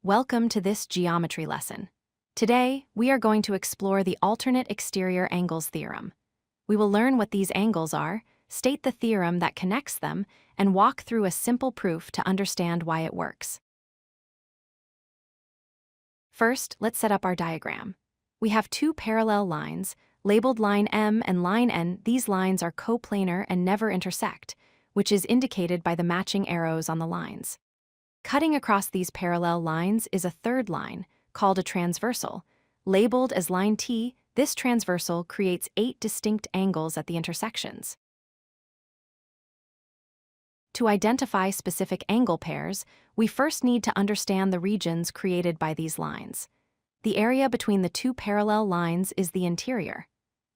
Welcome to this geometry lesson. Today, we are going to explore the Alternate Exterior Angles Theorem. We will learn what these angles are, state the theorem that connects them, and walk through a simple proof to understand why it works. First, let's set up our diagram. We have two parallel lines, labeled line M and line N. These lines are coplanar and never intersect, which is indicated by the matching arrows on the lines. Cutting across these parallel lines is a third line, called a transversal. Labeled as line T, this transversal creates 8 distinct angles at the intersections. To identify specific angle pairs, we first need to understand the regions created by these lines. The area between the two parallel lines is the interior.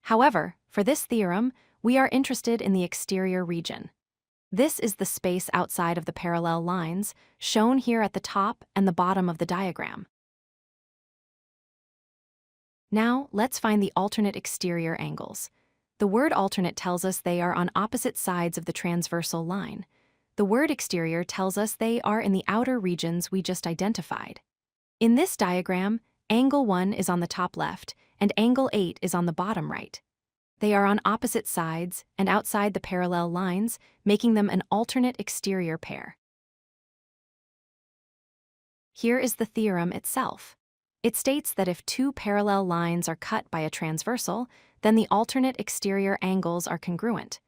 However, for this theorem, we are interested in the exterior region. This is the space outside of the parallel lines, shown here at the top and the bottom of the diagram. Now, let's find the alternate exterior angles. The word alternate tells us they are on opposite sides of the transversal line. The word exterior tells us they are in the outer regions we just identified. In this diagram, angle 1 is on the top left, and angle 8 is on the bottom right. They are on opposite sides and outside the parallel lines, making them an alternate exterior pair. Here is the theorem itself. It states that if two parallel lines are cut by a transversal, then the alternate exterior angles are congruent.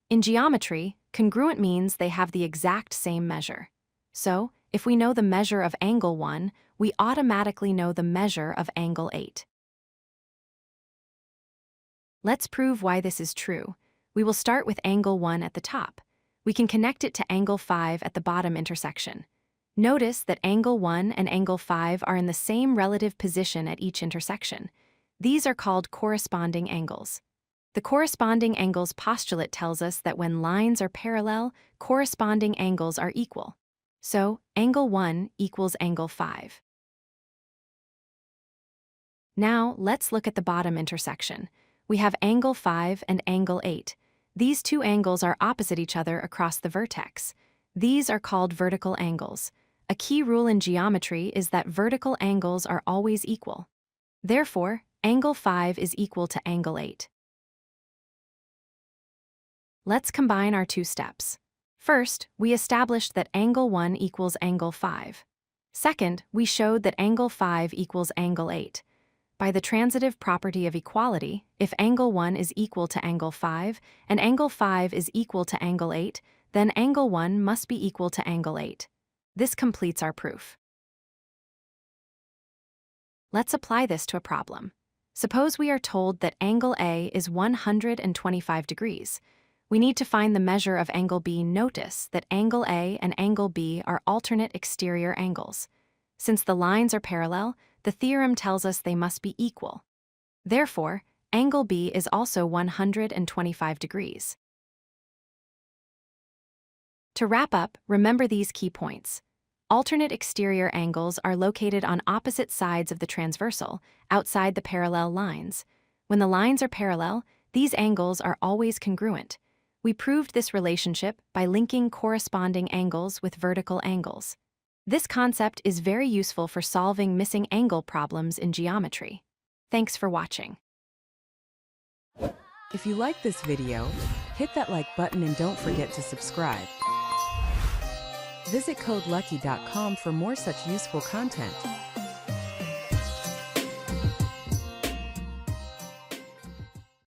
In geometry, congruent means they have the exact same measure. So, if we know the measure of angle 1, we automatically know the measure of angle 8. Let's prove why this is true. We will start with angle 1 at the top. We can connect it to angle 5 at the bottom intersection. Notice that angle 1 and angle 5 are in the same relative position at each intersection. These are called corresponding angles. The corresponding angles postulate tells us that when lines are parallel, corresponding angles are equal. So, angle 1 equals angle 5. Now, let's look at the bottom intersection. We have angle 5 and angle 8. These two angles are opposite each other across the vertex. These are called vertical angles. A key rule in geometry is that vertical angles are always equal. Therefore, angle 5 is equal to angle 8. Let's combine our two steps. First, we established that angle 1 equals angle 5. Second, we showed that angle 5 equals angle 8. By the transitive property of equality, if angle 1 is equal to angle 5 and angle 5 is equal to angle 8, then angle 1 must be equal to angle 8. This completes our proof. Let's apply this to a problem. Suppose we are told that angle A is 125 degrees. We need to find the measure of angle B. Notice that angle A and angle B are alternate exterior angles. Since the lines are parallel, the theorem tells us they must be equal. Therefore, angle B is also 125 degrees. To wrap up, remember these key points. Alternate exterior angles are located on opposite sides of the transversal, outside the parallel lines. When the lines are parallel, these angles are always congruent. We proved this relationship by linking corresponding angles with vertical angles. This concept is very useful for solving missing angle problems in geometry. Thanks for watching. If you like this video, hit that like button and don't forget to subscribe. Visit codelucky.com for more such useful content.